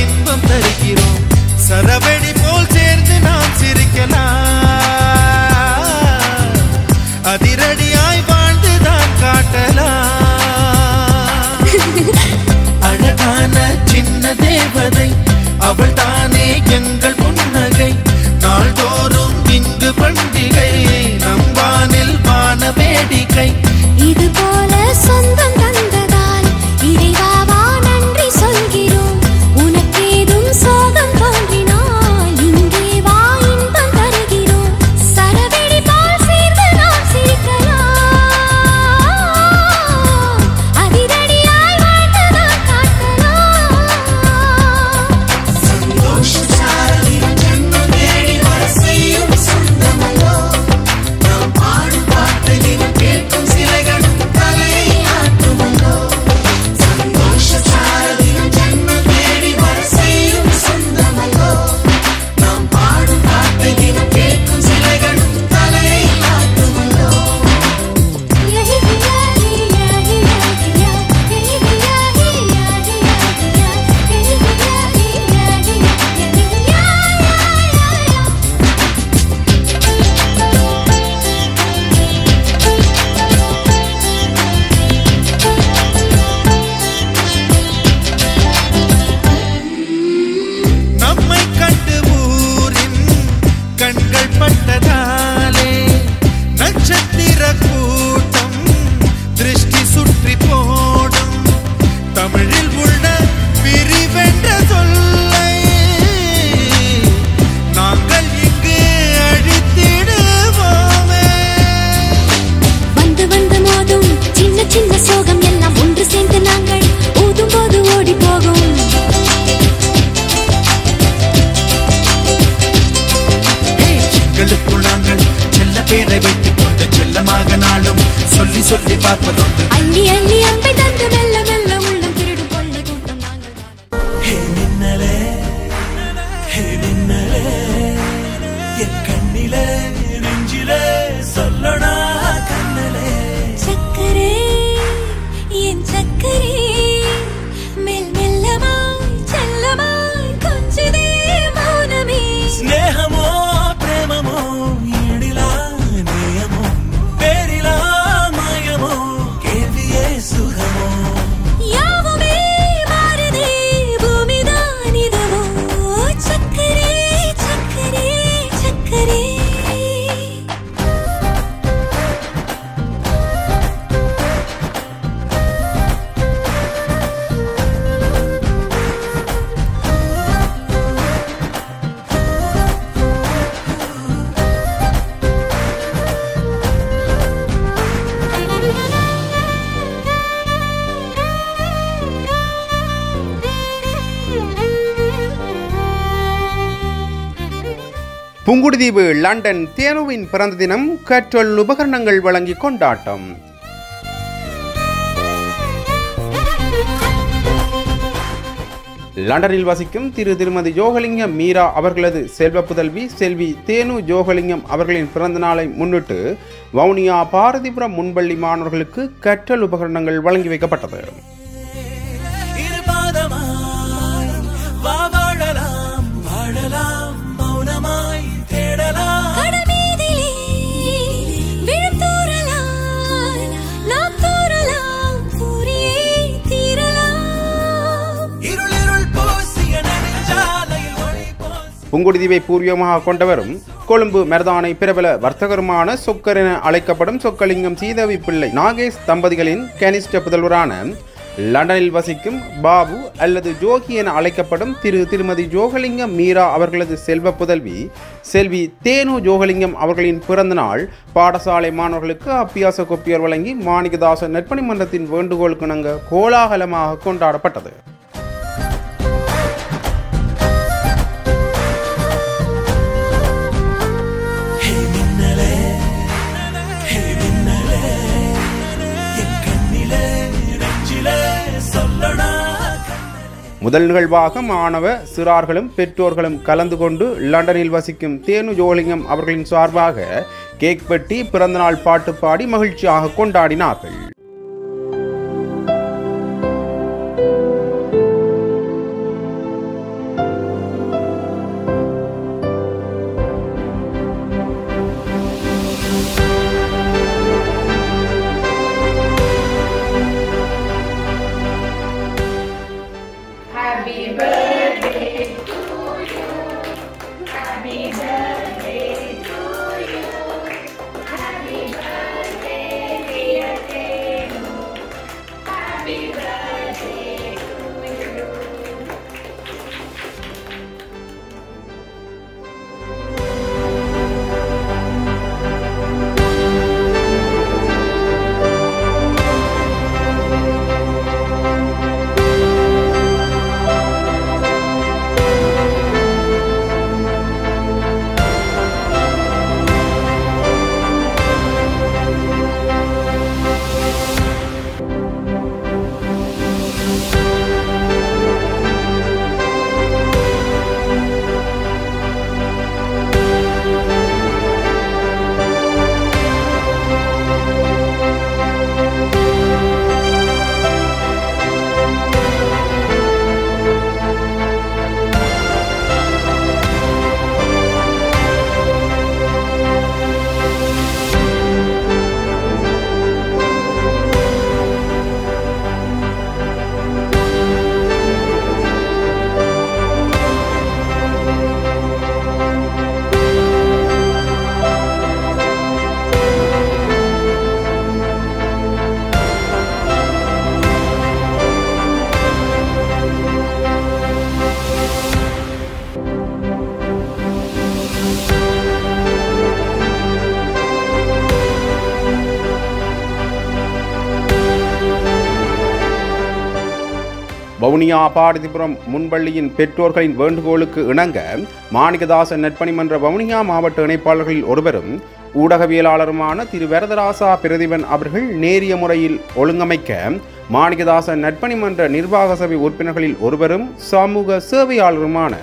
இன்பம் தருகிறோம். சரவெடி போல் சேர்ந்து நாம் சிரிக்கலாம். அதிரடியாய் வாழ்ந்துதான் காட்டலாம். அழகான சின்ன தேவதை அவள் தானே எங்கள் புன்னகை. நாள்தோறும் இங்கு பண்டிகை, நம் வானில் வான வேடிக்கை. இது போல சொந்தம் தந்ததால் இறைவாவா நன்றி சொல்கிறோம். உனக்கேதும் சோகம் தோன்றினால் இங்கே வா இன்பம் தருகிறோம். சரவெடி போல் சேர்ந்து நாம் சிரிக்கலாம். அதிரடியாய் வாழ்ந்துதான் காட்டலாம். சந்தோஷ சாரலின் ஜன்னல் தேடி வர செய்யும் சொந்தமல்லோ. நாம் பாடும் பாட்டலில் கேட்கும் சிலைகளும் தலையை ஆட்டுமல்லோ. சந்தோஷ சாரலின் ஜன்னல் தேடி வர செய்யும் சொந்தமல்லோ. நாம் பாடும் பாட்டலில் கேட்கும் சிலைகளும் தலையை ஆட்டுமல்லோ. நம்மை கண்டு ஊரின் கண்கள் பட்டதாலே நட்சத்திர கூட்டம் திருஷ்டி சுற்றி போடும். தமிழில் உள்ள பிரிவென்ற சொல்லை நாங்கள் இங்கு அழித்திடுவோமே. வந்து வந்து மோதும் சின்ன சின்ன சோகம் எல்லாம் ஒன்று சேர்ந்து நாங்கள் ஊதும் போது ஓடி போகும். சிங்களுக்குள் நாங்கள் செல்ல பேரை வைத்துக் கொண்டு செல்லமாக நாளும் சொல்லி சொல்லி பார்ப்பதுண்டு. அள்ளி அள்ளி அம்பை தந்து மெல்ல மெல்ல உள்ளம் திருடும் கொள்ளை கூட்டம் நாங்கள். ஹே மின்னலே, ஹே மின்னலே, என் கண்ணிலே நெஞ்சிலே சொல்லடா கண்ணலே. சக்கரே என் சக்கரே மெல் மெல்லமாய் செல்லமாய் கொஞ்சதே மௌனமே. ஸ்நேகமோ பிரேமமோ ஈடிலா நேயமோ பேரிலா மாயமோ கேள்வியே சுகமோ. யாவுமே மாறுதே பூமிதான் இதுவோ. சக்கரே சக்கரே சக்கரே. புங்குடுதீவு லண்டன் தேனுவின் பிறந்த தினம் கற்றல் உபகரணங்கள் வழங்கி கொண்டாட்டம். லண்டனில் வசிக்கும் திருமதி ஜோகலிங்கம் மீரா அவர்களது செல்வ புதல்வி செல்வி தேனு ஜோகலிங்கம் அவர்களின் பிறந்த நாளை முன்னிட்டு வவுனியா பாரதிபுரம் முன்பள்ளி மாணவர்களுக்கு கற்றல் உபகரணங்கள் வழங்கி வைக்கப்பட்டது. புங்குடுதீவை பூர்வீகமாக கொண்டவரும் கொழும்பு மருதானை பிரபல வர்த்தகருமான சொக்கர் என அழைக்கப்படும் சொக்கலிங்கம் சீதவி பிள்ளை நாகேஷ் தம்பதிகளின் கனிஷ்ட புதல்வரான லண்டனில் வசிக்கும் பாபு அல்லது ஜோகி என அழைக்கப்படும் திருமதி ஜோகலிங்கம் மீரா அவர்களது செல்வ புதல்வி செல்வி தேனு ஜோகலிங்கம் அவர்களின் பிறந்த நாள் பாடசாலை மாணவர்களுக்கு அப்பியாச கொப்பியர் வழங்கி மாணிக்கதாச நற்பணி மன்றத்தின் வேண்டுகோளுக்கு இணங்க கோலாகலமாக கொண்டாடப்பட்டது. முதல் நிகழ்வாக மாணவ சிறார்களும் பெற்றோர்களும் கலந்து கொண்டு லண்டனில் வசிக்கும் தேனு ஜோகலிங்கம் அவர்களின் சார்பாக கேக் வெட்டி பிறந்தநாள் பாட்டு பாடி மகிழ்ச்சியாக கொண்டாடினார்கள். வவுனியா பாரதிபுரம் முன்பள்ளியின் பெற்றோர்களின் வேண்டுகோளுக்கு இணங்க மாணிக்கதாசன் நற்பணிமன்ற வவுனியா மாவட்ட இணைப்பாளர்களில் ஒருவரும் ஊடகவியலாளருமான திரு வரதராசா பிரதிபன் அவர்கள் நேரிய முறையில் ஒழுங்கமைக்க மாணிக்கதாசன் நற்பணிமன்ற நிர்வாக சபை உறுப்பினர்களில் ஒருவரும் சமூக சேவையாளருமான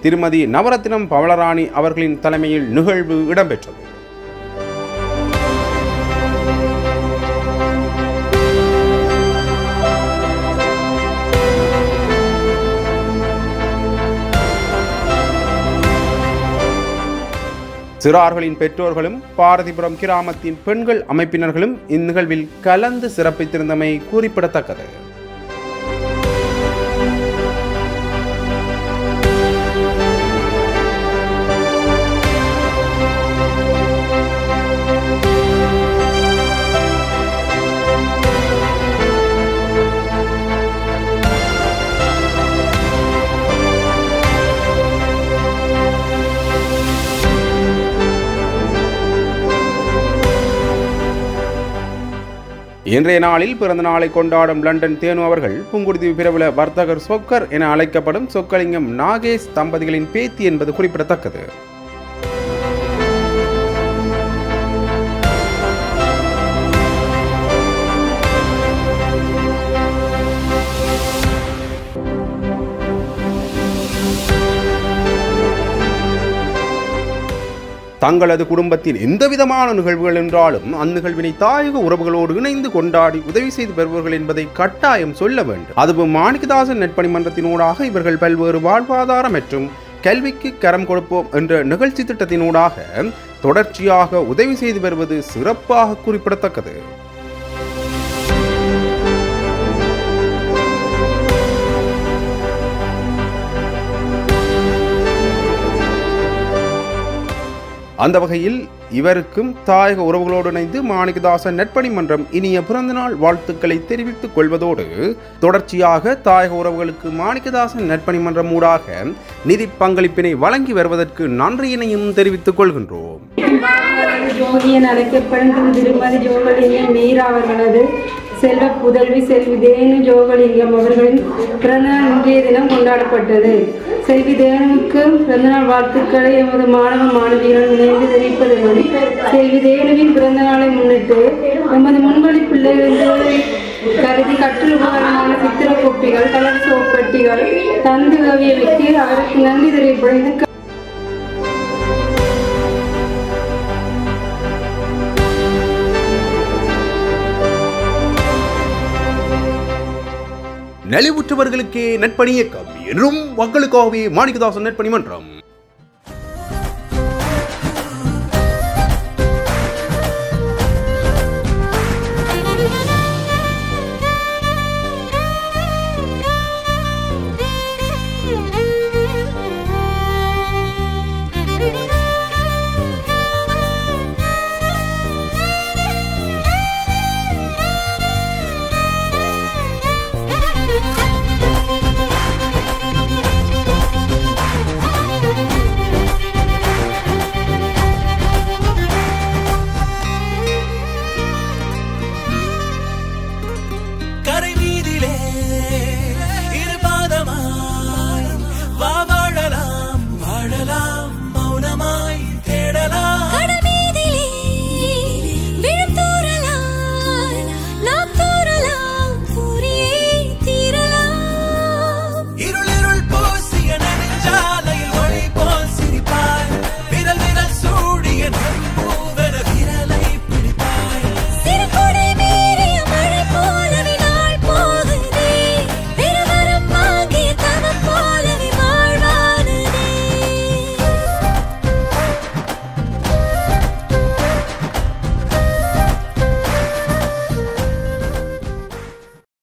திருமதி நவரத்தினம் பவளராணி அவர்களின் தலைமையில் நிகழ்வு இடம்பெற்றது. சிறார்களின் பெற்றோர்களும் பாரதிபுரம் கிராமத்தின் பெண்கள் அமைப்பினர்களும் இந்நிகழ்வில் கலந்து சிறப்பித்திருந்தமை குறிப்பிடத்தக்கது. இன்றைய நாளில் பிறந்த நாளை கொண்டாடும் லண்டன் தேனு அவர்கள் புங்குடுதீவு பிரபல வர்த்தகர் சொக்கர் என அழைக்கப்படும் சொக்கலிங்கம் நாகேஷ் தம்பதிகளின் பேத்தி என்பது குறிப்பிடத்தக்கது. தங்களது குடும்பத்தின் எந்தவிதமான நிகழ்வுகள் என்றாலும் அந்நிகழ்வினை தாயக உறவுகளோடு இணைந்து கொண்டாடி உதவி செய்து பெறுவர்கள் என்பதை கட்டாயம் சொல்ல வேண்டும். அதுவும் மாணிக்கதாசன் நற்பணிமன்றத்தினூடாக இவர்கள் பல்வேறு வாழ்வாதார மற்றும் கல்விக்கு கரம் கொடுப்போம் என்ற நிகழ்ச்சி திட்டத்தினூடாக தொடர்ச்சியாக உதவி செய்து வருவது சிறப்பாக குறிப்பிடத்தக்கது. அந்த வகையில் இவருக்கும் தாயக உறவுகளோடு இணைந்து மாணிக்கதாசன் நற்பணிமன்றம் இனிய பிறந்தநாள் வாழ்த்துக்களை தெரிவித்துக் கொள்வதோடு தொடர்ச்சியாக தாயக உறவுகளுக்கு மாணிக்கதாசன் நற்பணிமன்றம் ஊடாக நிதி பங்களிப்பினை வழங்கி வருவதற்கு நன்றியினையும் தெரிவித்துக் கொள்கின்றோம். ஜோதியன் அழைக்கப்படும் திருமதி ஜோகலிங்கம் மீரா அவர்களது செல்வ புதல்வி செல்வி தேனு ஜோகலிங்கம் அவர்களின் பிறந்தநாள் இன்றைய தினம் கொண்டாடப்பட்டது. செல்வி தேனுவுக்கு பிறந்தநாள் வாழ்த்துக்களை எமது மாணவ மாணவிகள் இணைந்து தெரிவிப்பதுடன் செல்வி தேனுவின் பிறந்தநாளை முன்னிட்டு எமது முன்வழி பிள்ளைகளுக்கு கருதி கற்றல் உபகரணமான சித்திர கோப்பிகள் கலர் சோப்பட்டிகள் தந்து உதவியமைக்கு அவருக்கு நன்றி தெரிவிப்பது. நலிவுற்றவர்களுக்கே நற்பணி இயக்கம் என்றும் மக்களுக்காகவே மாணிக்கதாசன் நற்பணிமன்றம்.